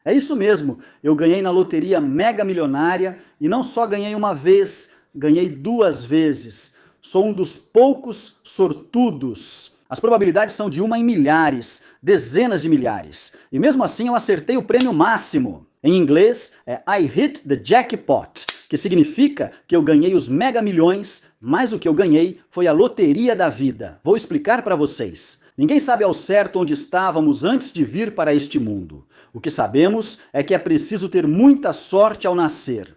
É isso mesmo, eu ganhei na loteria Mega Milionária e não só ganhei uma vez, ganhei 2 vezes. Sou um dos poucos sortudos. As probabilidades são de 1 em milhares, dezenas de milhares. E mesmo assim eu acertei o prêmio máximo. Em inglês é I hit the jackpot, que significa que eu ganhei os mega milhões, mas o que eu ganhei foi a loteria da vida. Vou explicar para vocês. Ninguém sabe ao certo onde estávamos antes de vir para este mundo. O que sabemos é que é preciso ter muita sorte ao nascer.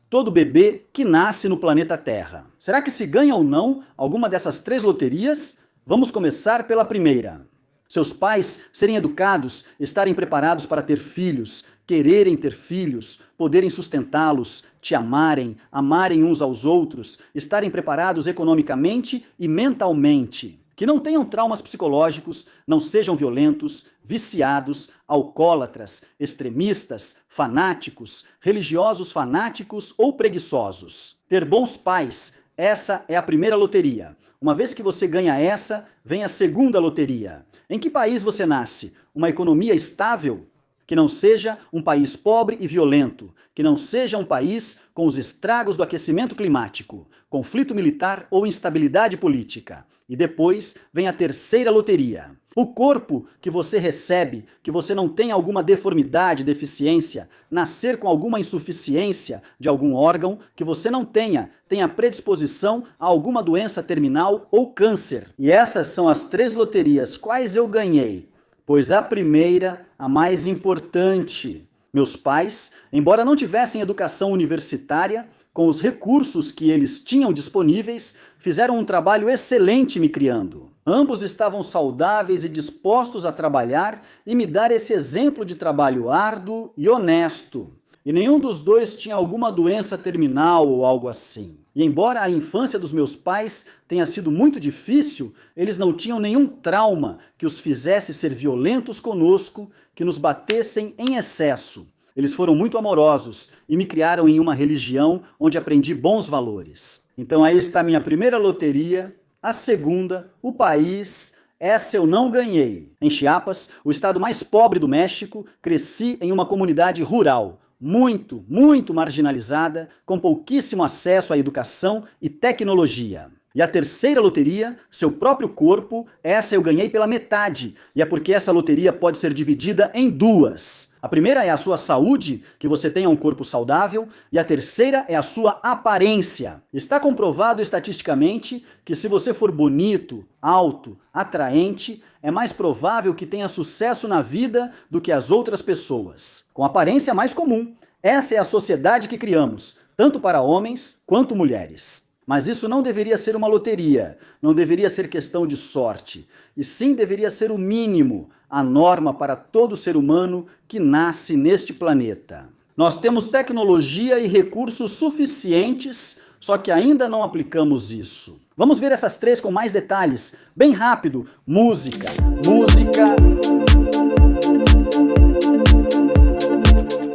Todo bebê que nasce no planeta Terra. Será que se ganha ou não alguma dessas 3 loterias? Vamos começar pela primeira. Seus pais serem educados, estarem preparados para ter filhos, quererem ter filhos, poderem sustentá-los, te amarem, amarem uns aos outros, estarem preparados economicamente e mentalmente. Que não tenham traumas psicológicos, não sejam violentos, viciados, alcoólatras, extremistas, fanáticos, religiosos fanáticos ou preguiçosos. Ter bons pais, essa é a primeira loteria. Uma vez que você ganha essa, vem a segunda loteria. Em que país você nasce? Uma economia estável? Que não seja um país pobre e violento, que não seja um país com os estragos do aquecimento climático, conflito militar ou instabilidade política. E depois vem a terceira loteria. O corpo que você recebe, que você não tenha alguma deformidade, deficiência, nascer com alguma insuficiência de algum órgão, que você não tenha predisposição a alguma doença terminal ou câncer. E essas são as 3 loterias. Quais eu ganhei? Pois a primeira, a mais importante. Meus pais, embora não tivessem educação universitária, com os recursos que eles tinham disponíveis, fizeram um trabalho excelente me criando. Ambos estavam saudáveis e dispostos a trabalhar e me dar esse exemplo de trabalho árduo e honesto. E nenhum dos dois tinha alguma doença terminal ou algo assim. E embora a infância dos meus pais tenha sido muito difícil, eles não tinham nenhum trauma que os fizesse ser violentos conosco, que nos batessem em excesso. Eles foram muito amorosos e me criaram em uma religião onde aprendi bons valores. Então aí está a minha primeira loteria, a segunda, o país. Essa eu não ganhei. Em Chiapas, o estado mais pobre do México, cresci em uma comunidade rural, muito marginalizada, com pouquíssimo acesso à educação e tecnologia. E a terceira loteria, seu próprio corpo, essa eu ganhei pela metade, e é porque essa loteria pode ser dividida em 2. A primeira é a sua saúde, que você tenha um corpo saudável, e a terceira é a sua aparência. Está comprovado estatisticamente que se você for bonito, alto, atraente, é mais provável que tenha sucesso na vida do que as outras pessoas. Com aparência mais comum. Essa é a sociedade que criamos, tanto para homens quanto mulheres. Mas isso não deveria ser uma loteria, não deveria ser questão de sorte, e sim deveria ser o mínimo, a norma para todo ser humano que nasce neste planeta. Nós temos tecnologia e recursos suficientes, só que ainda não aplicamos isso. Vamos ver essas 3 com mais detalhes, bem rápido. Música.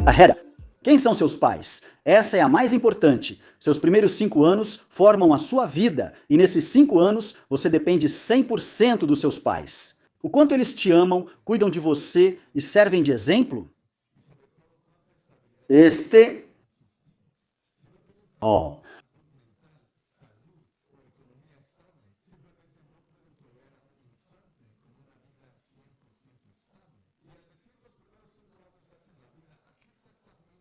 Ahera. Quem são seus pais? Essa é a mais importante. Seus primeiros 5 anos formam a sua vida e nesses 5 anos você depende 100% dos seus pais. O quanto eles te amam, cuidam de você e servem de exemplo? Ó.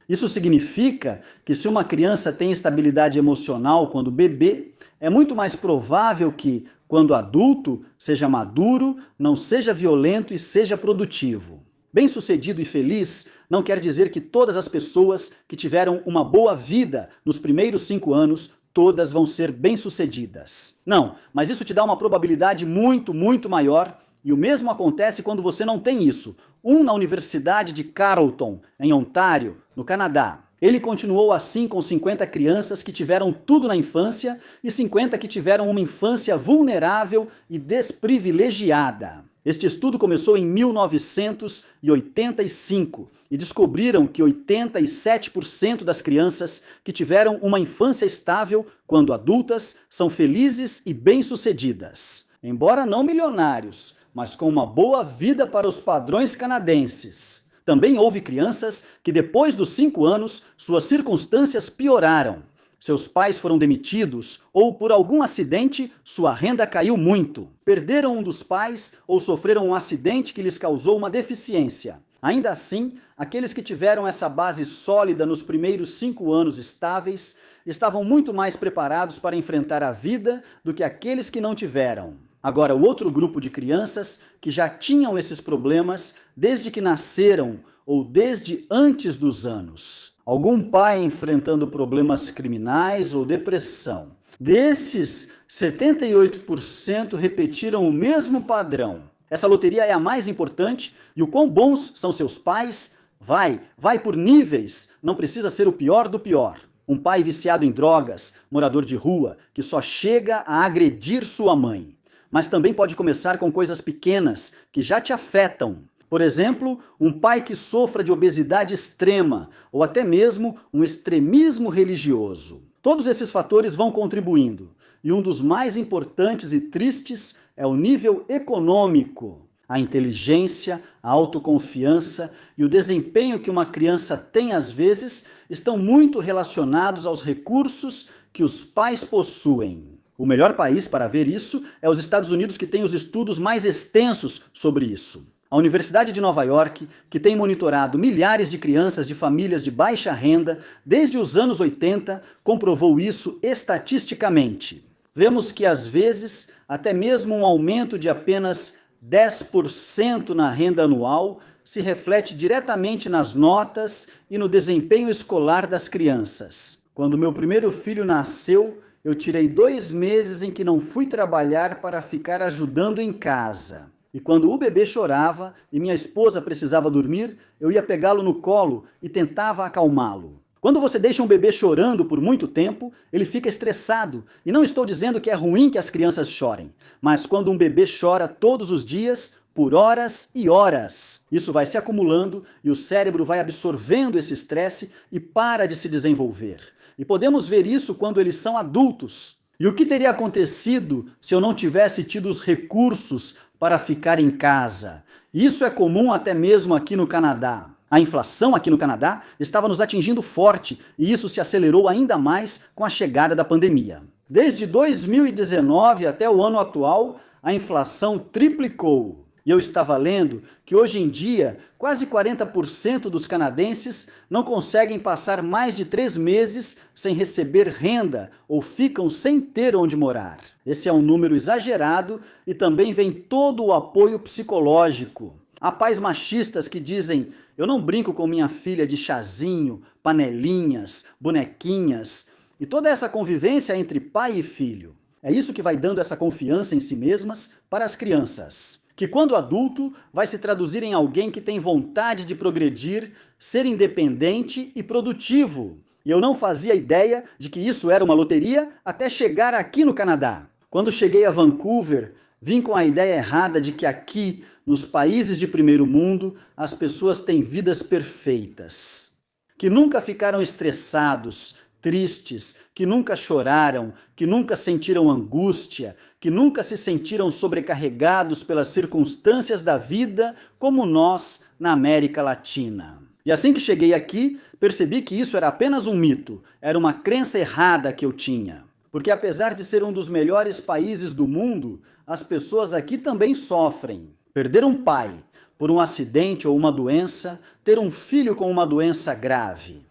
Isso significa que se uma criança tem estabilidade emocional quando bebê, é muito mais provável que, quando adulto, seja maduro, não seja violento e seja produtivo. Bem-sucedido e feliz não quer dizer que todas as pessoas que tiveram uma boa vida nos primeiros 5 anos, todas vão ser bem-sucedidas. Não, mas isso te dá uma probabilidade muito maior. E o mesmo acontece quando você não tem isso. Na Universidade de Carleton, em Ontário, no Canadá. Ele continuou assim com 50 crianças que tiveram tudo na infância e 50 que tiveram uma infância vulnerável e desprivilegiada. Este estudo começou em 1985 e descobriram que 87% das crianças que tiveram uma infância estável, quando adultas, são felizes e bem-sucedidas. Embora não milionários, mas com uma boa vida para os padrões canadenses. Também houve crianças que depois dos 5 anos suas circunstâncias pioraram. Seus pais foram demitidos ou, por algum acidente, sua renda caiu muito. Perderam um dos pais ou sofreram um acidente que lhes causou uma deficiência. Ainda assim, aqueles que tiveram essa base sólida nos primeiros 5 anos estáveis estavam muito mais preparados para enfrentar a vida do que aqueles que não tiveram. Agora, o outro grupo de crianças que já tinham esses problemas desde que nasceram ou desde antes dos anos. Algum pai enfrentando problemas criminais ou depressão. Desses, 78% repetiram o mesmo padrão. Essa loteria é a mais importante e o quão bons são seus pais? Vai por níveis, não precisa ser o pior do pior. Um pai viciado em drogas, morador de rua, que só chega a agredir sua mãe. Mas também pode começar com coisas pequenas que já te afetam. Por exemplo, um pai que sofra de obesidade extrema ou até mesmo um extremismo religioso. Todos esses fatores vão contribuindo. E um dos mais importantes e tristes é o nível econômico. A inteligência, a autoconfiança e o desempenho que uma criança tem às vezes estão muito relacionados aos recursos que os pais possuem. O melhor país para ver isso é os Estados Unidos, que tem os estudos mais extensos sobre isso. A Universidade de Nova York, que tem monitorado milhares de crianças de famílias de baixa renda desde os anos 80, comprovou isso estatisticamente. Vemos que, às vezes, até mesmo um aumento de apenas 10% na renda anual se reflete diretamente nas notas e no desempenho escolar das crianças. Quando meu primeiro filho nasceu, eu tirei 2 meses em que não fui trabalhar para ficar ajudando em casa. E quando o bebê chorava e minha esposa precisava dormir, eu ia pegá-lo no colo e tentava acalmá-lo. Quando você deixa um bebê chorando por muito tempo, ele fica estressado. E não estou dizendo que é ruim que as crianças chorem, mas quando um bebê chora todos os dias, por horas e horas, isso vai se acumulando e o cérebro vai absorvendo esse estresse e para de se desenvolver. E podemos ver isso quando eles são adultos. E o que teria acontecido se eu não tivesse tido os recursos para ficar em casa? Isso é comum até mesmo aqui no Canadá. A inflação aqui no Canadá estava nos atingindo forte e isso se acelerou ainda mais com a chegada da pandemia. Desde 2019 até o ano atual, a inflação triplicou. E eu estava lendo que hoje em dia, quase 40% dos canadenses não conseguem passar mais de 3 meses sem receber renda ou ficam sem ter onde morar. Esse é um número exagerado e também vem todo o apoio psicológico. Há pais machistas que dizem: eu não brinco com minha filha de chazinho, panelinhas, bonequinhas. E toda essa convivência entre pai e filho. É isso que vai dando essa confiança em si mesmas para as crianças. Que quando adulto vai se traduzir em alguém que tem vontade de progredir, ser independente e produtivo. E eu não fazia ideia de que isso era uma loteria até chegar aqui no Canadá. Quando cheguei a Vancouver, vim com a ideia errada de que aqui, nos países de primeiro mundo, as pessoas têm vidas perfeitas. Que nunca ficaram estressados, tristes, que nunca choraram, que nunca sentiram angústia, que nunca se sentiram sobrecarregados pelas circunstâncias da vida como nós na América Latina. E assim que cheguei aqui, percebi que isso era apenas um mito, era uma crença errada que eu tinha. Porque apesar de ser um dos melhores países do mundo, as pessoas aqui também sofrem. Perder um pai por um acidente ou uma doença, ter um filho com uma doença grave.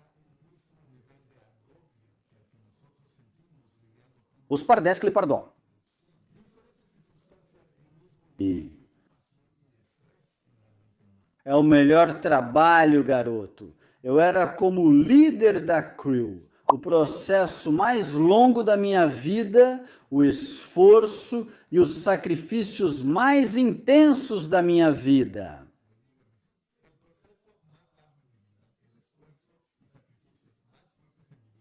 Os pardescle pardon. É o melhor trabalho, garoto. Eu era como líder da crew. O processo mais longo da minha vida, o esforço e os sacrifícios mais intensos da minha vida.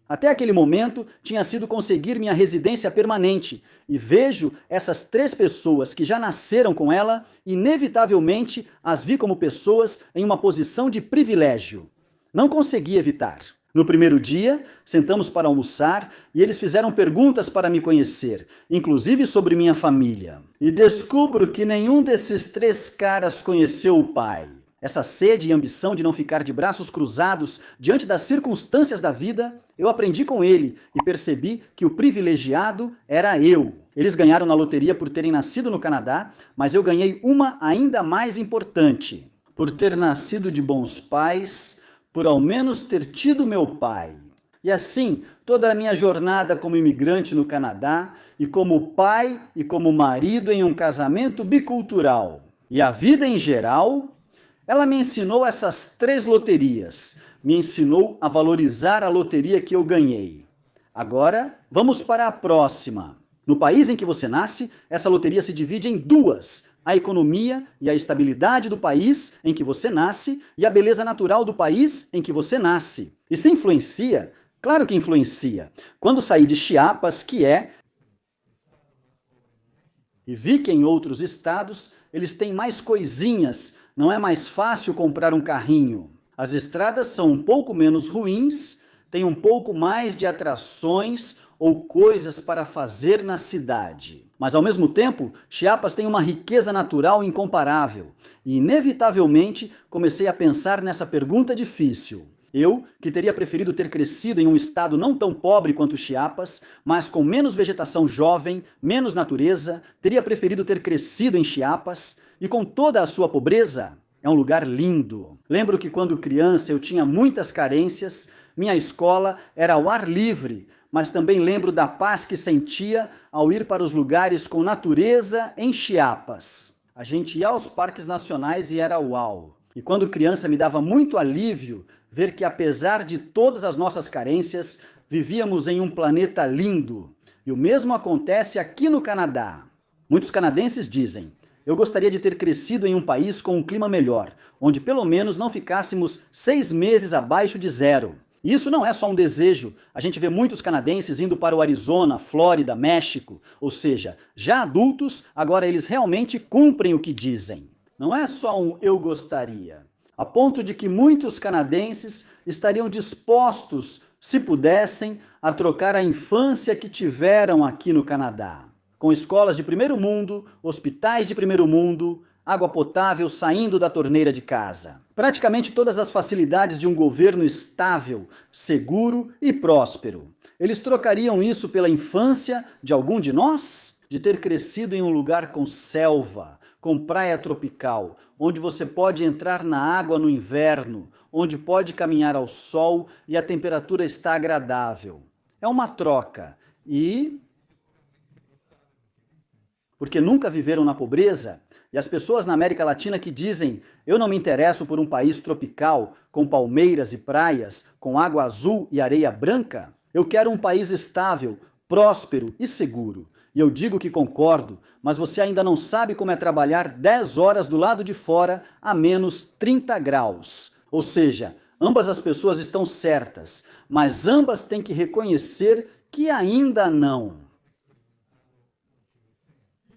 Até aquele momento, tinha sido conseguir minha residência permanente, e vejo essas 3 pessoas que já nasceram com ela, inevitavelmente as vi como pessoas em uma posição de privilégio. Não consegui evitar. No primeiro dia, sentamos para almoçar e eles fizeram perguntas para me conhecer, inclusive sobre minha família. E descubro que nenhum desses 3 caras conheceu o pai. essa sede e ambição de não ficar de braços cruzados diante das circunstâncias da vida, eu aprendi com ele e percebi que o privilegiado era eu. Eles ganharam na loteria por terem nascido no Canadá, mas eu ganhei uma ainda mais importante. Por ter nascido de bons pais, por ao menos ter tido meu pai. E assim, toda a minha jornada como imigrante no Canadá, e como pai e como marido em um casamento bicultural, e a vida em geral, ela me ensinou essas 3 loterias. Me ensinou a valorizar a loteria que eu ganhei. Agora, vamos para a próxima. No país em que você nasce, essa loteria se divide em 2. A economia e a estabilidade do país em que você nasce e a beleza natural do país em que você nasce. E se influencia? Claro que influencia. Quando saí de Chiapas, e vi que em outros estados eles têm mais coisinhas, não é mais fácil comprar um carrinho. As estradas são um pouco menos ruins, tem um pouco mais de atrações ou coisas para fazer na cidade. Mas ao mesmo tempo, Chiapas tem uma riqueza natural incomparável. E inevitavelmente comecei a pensar nessa pergunta difícil. Eu, que teria preferido ter crescido em um estado não tão pobre quanto Chiapas, mas com menos vegetação jovem, menos natureza, teria preferido ter crescido em Chiapas, e com toda a sua pobreza, é um lugar lindo. Lembro que quando criança eu tinha muitas carências, minha escola era ao ar livre, mas também lembro da paz que sentia ao ir para os lugares com natureza em Chiapas. A gente ia aos parques nacionais e era uau. E quando criança me dava muito alívio ver que, apesar de todas as nossas carências, vivíamos em um planeta lindo. E o mesmo acontece aqui no Canadá. Muitos canadenses dizem: eu gostaria de ter crescido em um país com um clima melhor, onde pelo menos não ficássemos 6 meses abaixo de zero. E isso não é só um desejo. A gente vê muitos canadenses indo para o Arizona, Flórida, México. Ou seja, já adultos, agora eles realmente cumprem o que dizem. Não é só um eu gostaria. A ponto de que muitos canadenses estariam dispostos, se pudessem, a trocar a infância que tiveram aqui no Canadá. Com escolas de primeiro mundo, hospitais de primeiro mundo, água potável saindo da torneira de casa. Praticamente todas as facilidades de um governo estável, seguro e próspero. Eles trocariam isso pela infância de algum de nós? De ter crescido em um lugar com selva, com praia tropical, onde você pode entrar na água no inverno, onde pode caminhar ao sol e a temperatura está agradável. É uma troca. Porque nunca viveram na pobreza? E as pessoas na América Latina que dizem: eu não me interesso por um país tropical, com palmeiras e praias, com água azul e areia branca? Eu quero um país estável, próspero e seguro. E eu digo que concordo, mas você ainda não sabe como é trabalhar 10 horas do lado de fora a menos 30 graus. Ou seja, ambas as pessoas estão certas, mas ambas têm que reconhecer que ainda não.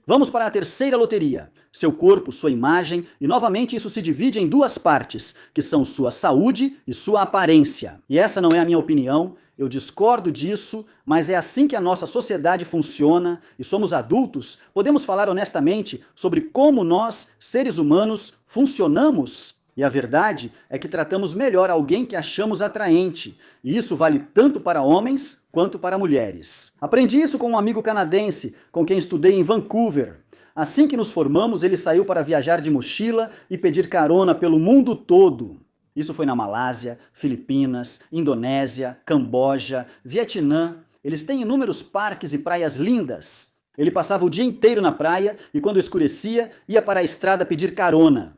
Vamos para a terceira loteria. Seu corpo, sua imagem, e novamente isso se divide em 2 partes, que são sua saúde e sua aparência. E essa não é a minha opinião, eu discordo disso, mas é assim que a nossa sociedade funciona e somos adultos, podemos falar honestamente sobre como nós, seres humanos, funcionamos. E a verdade é que tratamos melhor alguém que achamos atraente, e isso vale tanto para homens quanto para mulheres. Aprendi isso com um amigo canadense, com quem estudei em Vancouver. Assim que nos formamos, ele saiu para viajar de mochila e pedir carona pelo mundo todo. Isso foi na Malásia, Filipinas, Indonésia, Camboja, Vietnã. Eles têm inúmeros parques e praias lindas. Ele passava o dia inteiro na praia e quando escurecia, ia para a estrada pedir carona.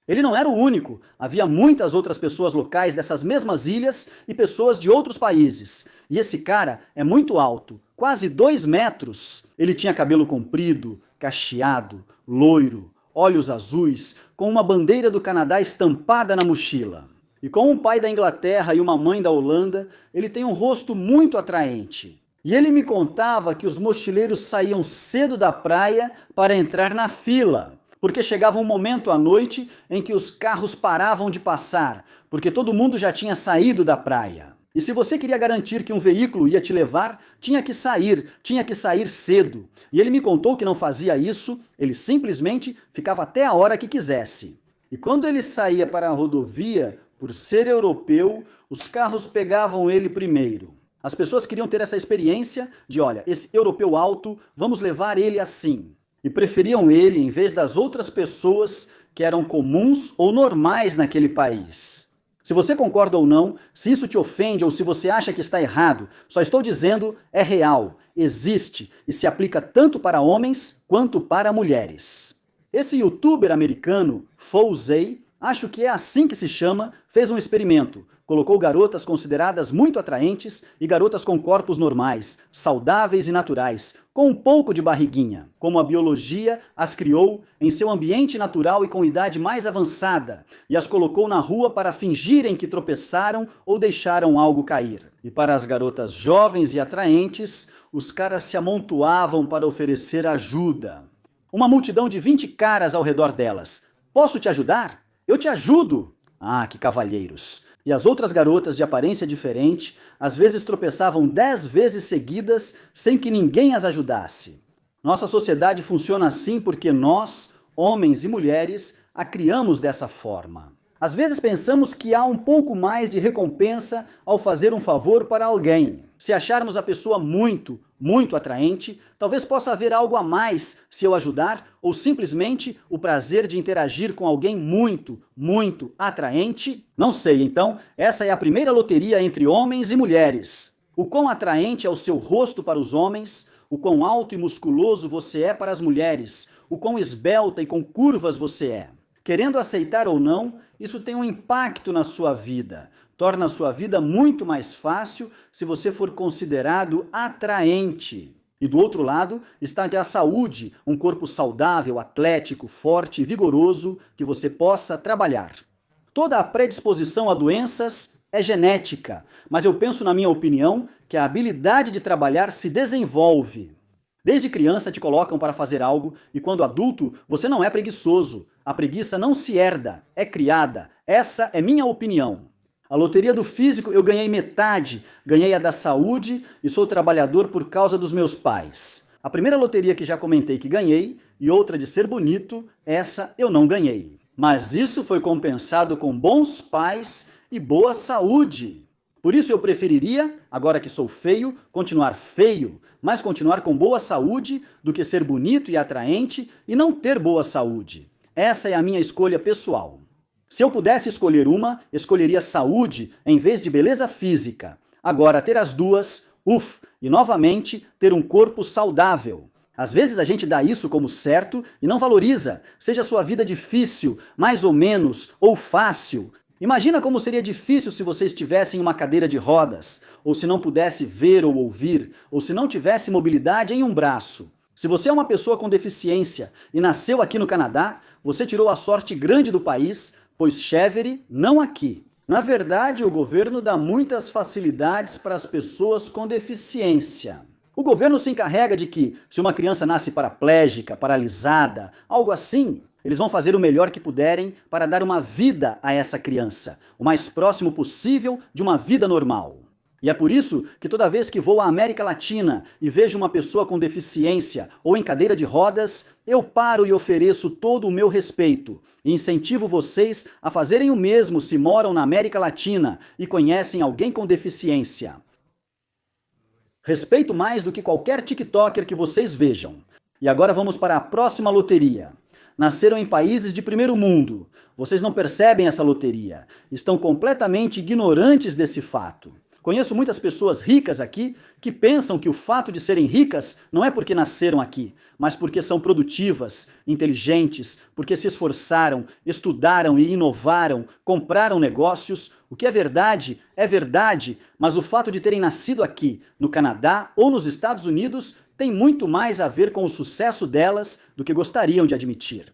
Ele não era o único, havia muitas outras pessoas locais dessas mesmas ilhas e pessoas de outros países. E esse cara é muito alto, quase 2 metros. Ele tinha cabelo comprido, cacheado, loiro, olhos azuis, com uma bandeira do Canadá estampada na mochila. E com um pai da Inglaterra e uma mãe da Holanda, ele tem um rosto muito atraente. E ele me contava que os mochileiros saíam cedo da praia para entrar na fila, porque chegava um momento à noite em que os carros paravam de passar, porque todo mundo já tinha saído da praia. E se você queria garantir que um veículo ia te levar, tinha que sair cedo. E ele me contou que não fazia isso, ele simplesmente ficava até a hora que quisesse. E quando ele saía para a rodovia, por ser europeu, os carros pegavam ele primeiro. As pessoas queriam ter essa experiência de, olha, esse europeu alto, vamos levar ele assim. E preferiam ele em vez das outras pessoas que eram comuns ou normais naquele país. Se você concorda ou não, se isso te ofende ou se você acha que está errado, só estou dizendo é real, existe e se aplica tanto para homens quanto para mulheres. Esse youtuber americano, Fousey, acho que é assim que se chama, fez um experimento. Colocou garotas consideradas muito atraentes e garotas com corpos normais, saudáveis e naturais, com um pouco de barriguinha. Como a biologia as criou em seu ambiente natural e com idade mais avançada, e as colocou na rua para fingirem que tropeçaram ou deixaram algo cair. E para as garotas jovens e atraentes, os caras se amontoavam para oferecer ajuda. Uma multidão de 20 caras ao redor delas. Posso te ajudar? Eu te ajudo! Ah, que cavalheiros! E as outras garotas de aparência diferente, às vezes tropeçavam 10 vezes seguidas sem que ninguém as ajudasse. Nossa sociedade funciona assim porque nós, homens e mulheres, a criamos dessa forma. Às vezes pensamos que há um pouco mais de recompensa ao fazer um favor para alguém. Se acharmos a pessoa muito atraente, talvez possa haver algo a mais se eu ajudar, ou simplesmente o prazer de interagir com alguém muito atraente? Não sei, então, essa é a primeira loteria entre homens e mulheres. O quão atraente é o seu rosto para os homens, o quão alto e musculoso você é para as mulheres, o quão esbelta e com curvas você é. Querendo aceitar ou não, isso tem um impacto na sua vida. Torna a sua vida muito mais fácil se você for considerado atraente. E do outro lado está a saúde, um corpo saudável, atlético, forte e vigoroso que você possa trabalhar. Toda a predisposição a doenças é genética, mas eu penso, na minha opinião, que a habilidade de trabalhar se desenvolve. Desde criança te colocam para fazer algo e quando adulto você não é preguiçoso. A preguiça não se herda, é criada. Essa é minha opinião. A loteria do físico eu ganhei metade, ganhei a da saúde e sou trabalhador por causa dos meus pais. A primeira loteria que já comentei que ganhei e outra de ser bonito, essa eu não ganhei. Mas isso foi compensado com bons pais e boa saúde. Por isso eu preferiria, agora que sou feio, continuar feio, mas continuar com boa saúde do que ser bonito e atraente e não ter boa saúde. Essa é a minha escolha pessoal. Se eu pudesse escolher uma, escolheria saúde em vez de beleza física. Agora, ter as duas, e novamente ter um corpo saudável. Às vezes a gente dá isso como certo e não valoriza, seja sua vida difícil, mais ou menos, ou fácil. Imagina como seria difícil se você estivesse em uma cadeira de rodas, ou se não pudesse ver ou ouvir, ou se não tivesse mobilidade em um braço. Se você é uma pessoa com deficiência e nasceu aqui no Canadá, você tirou a sorte grande do país, pois Chevery não aqui. Na verdade, o governo dá muitas facilidades para as pessoas com deficiência. O governo se encarrega de que, se uma criança nasce paraplégica, paralisada, algo assim, eles vão fazer o melhor que puderem para dar uma vida a essa criança, o mais próximo possível de uma vida normal. E é por isso que toda vez que vou à América Latina e vejo uma pessoa com deficiência ou em cadeira de rodas, eu paro e ofereço todo o meu respeito e incentivo vocês a fazerem o mesmo se moram na América Latina e conhecem alguém com deficiência. Respeito mais do que qualquer TikToker que vocês vejam. E agora vamos para a próxima loteria. Nasceram em países de primeiro mundo. Vocês não percebem essa loteria. Estão completamente ignorantes desse fato. Conheço muitas pessoas ricas aqui que pensam que o fato de serem ricas não é porque nasceram aqui, mas porque são produtivas, inteligentes, porque se esforçaram, estudaram e inovaram, compraram negócios. O que é verdade, mas o fato de terem nascido aqui, no Canadá ou nos Estados Unidos, tem muito mais a ver com o sucesso delas do que gostariam de admitir.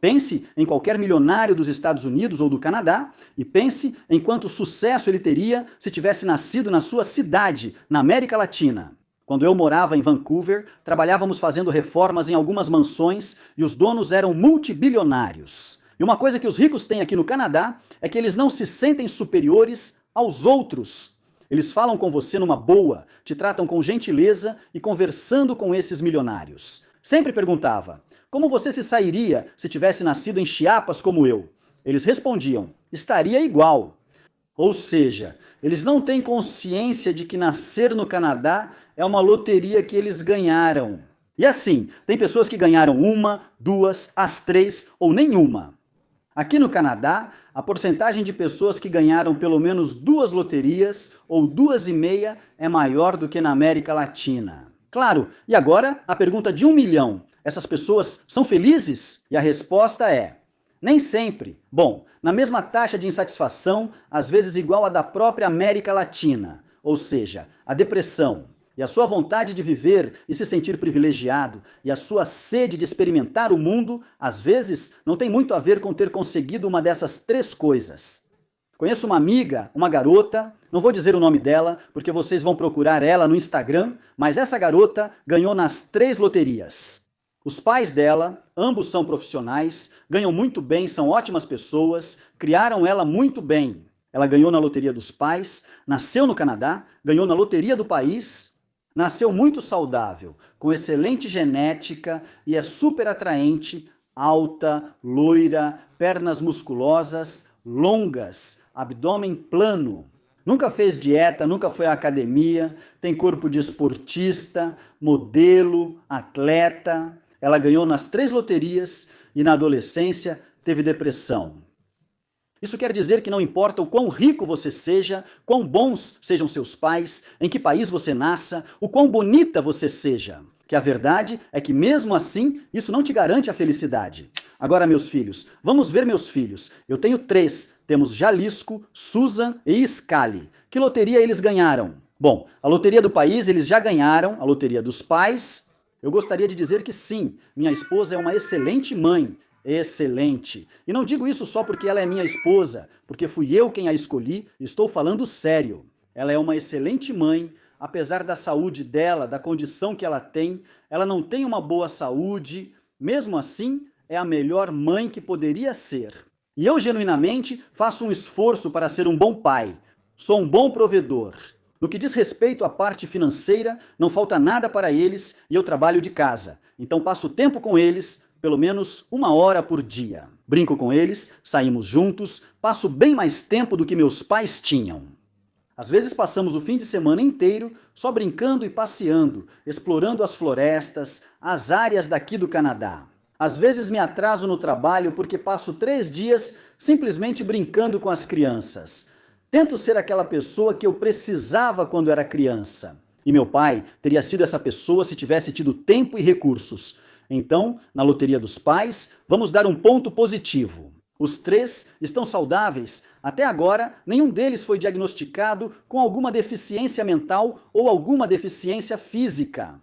Pense em qualquer milionário dos Estados Unidos ou do Canadá e pense em quanto sucesso ele teria se tivesse nascido na sua cidade, na América Latina. Quando eu morava em Vancouver, trabalhávamos fazendo reformas em algumas mansões e os donos eram multibilionários. E uma coisa que os ricos têm aqui no Canadá é que eles não se sentem superiores aos outros. Eles falam com você numa boa, te tratam com gentileza e conversando com esses milionários. Sempre perguntava: como você se sairia se tivesse nascido em Chiapas como eu? Eles respondiam: estaria igual. Ou seja, eles não têm consciência de que nascer no Canadá é uma loteria que eles ganharam. E assim, tem pessoas que ganharam uma, duas, as três ou nenhuma. Aqui no Canadá, a porcentagem de pessoas que ganharam pelo menos duas loterias ou 2,5 é maior do que na América Latina. Claro, e agora a pergunta de 1 milhão: essas pessoas são felizes? E a resposta é: nem sempre. Bom, na mesma taxa de insatisfação, às vezes igual à da própria América Latina, ou seja, a depressão. E a sua vontade de viver e se sentir privilegiado e a sua sede de experimentar o mundo, às vezes, não tem muito a ver com ter conseguido uma dessas três coisas. Conheço uma amiga, uma garota, não vou dizer o nome dela, porque vocês vão procurar ela no Instagram, mas essa garota ganhou nas 3 loterias. Os pais dela, ambos são profissionais, ganham muito bem, são ótimas pessoas, criaram ela muito bem. Ela ganhou na loteria dos pais, nasceu no Canadá, ganhou na loteria do país. Nasceu muito saudável, com excelente genética e é super atraente, alta, loira, pernas musculosas, longas, abdômen plano. Nunca fez dieta, nunca foi à academia, tem corpo de esportista, modelo, atleta. Ela ganhou nas 3 loterias e na adolescência teve depressão. Isso quer dizer que não importa o quão rico você seja, quão bons sejam seus pais, em que país você nasça, o quão bonita você seja. Que a verdade é que mesmo assim, isso não te garante a felicidade. Agora, meus filhos, vamos ver meus filhos. Eu tenho 3. Temos Jalisco, Susan e Scali. Que loteria eles ganharam? Bom, a loteria do país eles já ganharam, a loteria dos pais. Eu gostaria de dizer que sim, minha esposa é uma excelente mãe. Excelente. E não digo isso só porque ela é minha esposa, porque fui eu quem a escolhi, estou falando sério. Ela é uma excelente mãe, apesar da saúde dela, da condição que ela não tem uma boa saúde, mesmo assim, é a melhor mãe que poderia ser. E eu genuinamente faço um esforço para ser um bom pai. Sou um bom provedor. No que diz respeito à parte financeira, não falta nada para eles e eu trabalho de casa. Então passo tempo com eles, pelo menos 1 hora por dia. Brinco com eles, saímos juntos, passo bem mais tempo do que meus pais tinham. Às vezes passamos o fim de semana inteiro só brincando e passeando, explorando as florestas, as áreas daqui do Canadá. Às vezes me atraso no trabalho porque passo 3 dias simplesmente brincando com as crianças. Tento ser aquela pessoa que eu precisava quando era criança. E meu pai teria sido essa pessoa se tivesse tido tempo e recursos. Então, na loteria dos pais, vamos dar um ponto positivo. Os 3 estão saudáveis. Até agora, nenhum deles foi diagnosticado com alguma deficiência mental ou alguma deficiência física.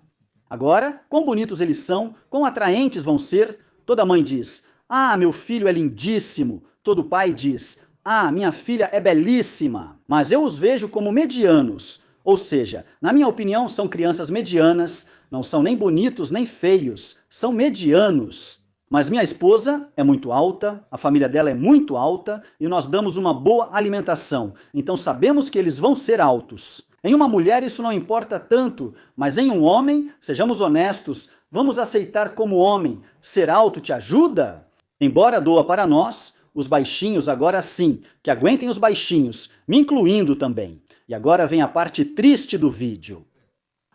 Agora, quão bonitos eles são, quão atraentes vão ser. Toda mãe diz: "Ah, meu filho é lindíssimo." Todo pai diz: "Ah, minha filha é belíssima." Mas eu os vejo como medianos. Ou seja, na minha opinião, são crianças medianas, não são nem bonitos nem feios, são medianos. Mas minha esposa é muito alta, a família dela é muito alta e nós damos uma boa alimentação, então sabemos que eles vão ser altos. Em uma mulher isso não importa tanto, mas em um homem, sejamos honestos, vamos aceitar como homem. Ser alto te ajuda? Embora doa para nós, os baixinhos agora sim, que aguentem os baixinhos, me incluindo também. E agora vem a parte triste do vídeo.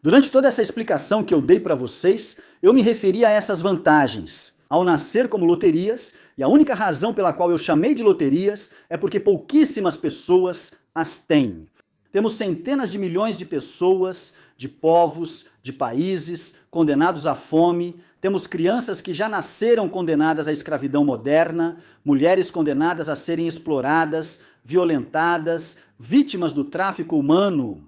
Durante toda essa explicação que eu dei para vocês, eu me referi a essas vantagens. Ao nascer como loterias, e a única razão pela qual eu chamei de loterias é porque pouquíssimas pessoas as têm. Temos centenas de milhões de pessoas, de povos, de países condenados à fome, temos crianças que já nasceram condenadas à escravidão moderna, mulheres condenadas a serem exploradas, violentadas, vítimas do tráfico humano.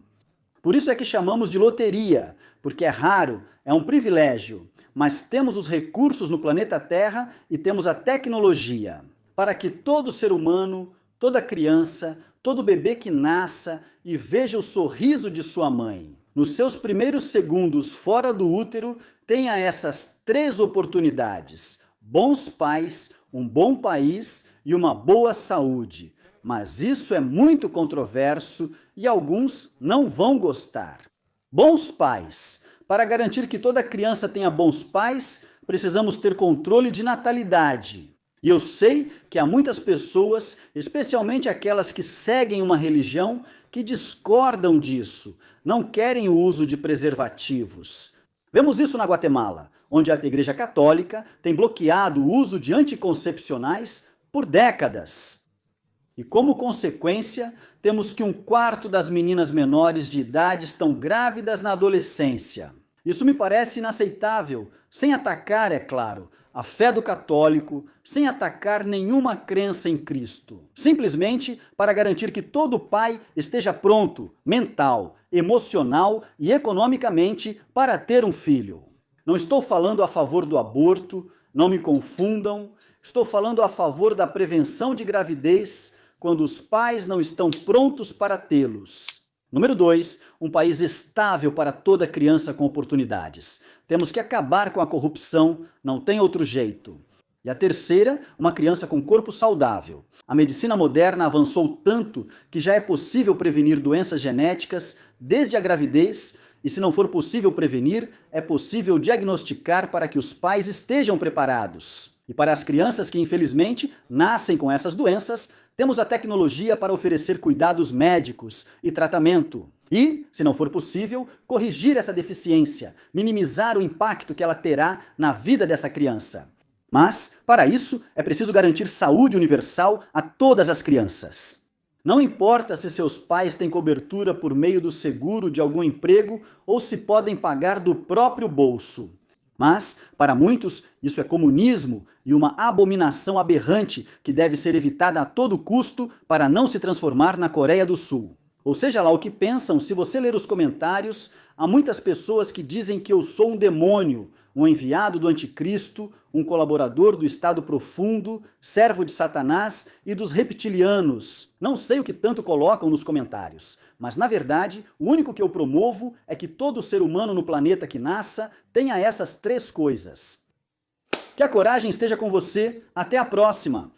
Por isso é que chamamos de loteria, porque é raro, é um privilégio, mas temos os recursos no planeta Terra e temos a tecnologia para que todo ser humano, toda criança, todo bebê que nasça e veja o sorriso de sua mãe, nos seus primeiros segundos fora do útero, tenha essas 3 oportunidades: bons pais, um bom país e uma boa saúde. Mas isso é muito controverso e alguns não vão gostar. Bons pais. Para garantir que toda criança tenha bons pais, precisamos ter controle de natalidade. E eu sei que há muitas pessoas, especialmente aquelas que seguem uma religião, que discordam disso, não querem o uso de preservativos. Vemos isso na Guatemala, onde a Igreja Católica tem bloqueado o uso de anticoncepcionais por décadas. E como consequência, temos que 1/4 das meninas menores de idade estão grávidas na adolescência. Isso me parece inaceitável, sem atacar, é claro, a fé do católico, sem atacar nenhuma crença em Cristo. Simplesmente para garantir que todo pai esteja pronto, mental, emocional e economicamente, para ter um filho. Não estou falando a favor do aborto, não me confundam, estou falando a favor da prevenção de gravidez quando os pais não estão prontos para tê-los. Número 2, um país estável para toda criança com oportunidades. Temos que acabar com a corrupção, não tem outro jeito. E a terceira, uma criança com corpo saudável. A medicina moderna avançou tanto que já é possível prevenir doenças genéticas desde a gravidez, e se não for possível prevenir, é possível diagnosticar para que os pais estejam preparados. E para as crianças que infelizmente nascem com essas doenças, temos a tecnologia para oferecer cuidados médicos e tratamento. E, se não for possível, corrigir essa deficiência, minimizar o impacto que ela terá na vida dessa criança. Mas, para isso, é preciso garantir saúde universal a todas as crianças. Não importa se seus pais têm cobertura por meio do seguro de algum emprego ou se podem pagar do próprio bolso. Mas, para muitos, isso é comunismo e uma abominação aberrante que deve ser evitada a todo custo para não se transformar na Coreia do Sul. Ou seja lá o que pensam, se você ler os comentários, há muitas pessoas que dizem que eu sou um demônio, um enviado do anticristo, um colaborador do estado profundo, servo de Satanás e dos reptilianos. Não sei o que tanto colocam nos comentários, mas na verdade, o único que eu promovo é que todo ser humano no planeta que nasça tenha essas 3 coisas. Que a coragem esteja com você. Até a próxima!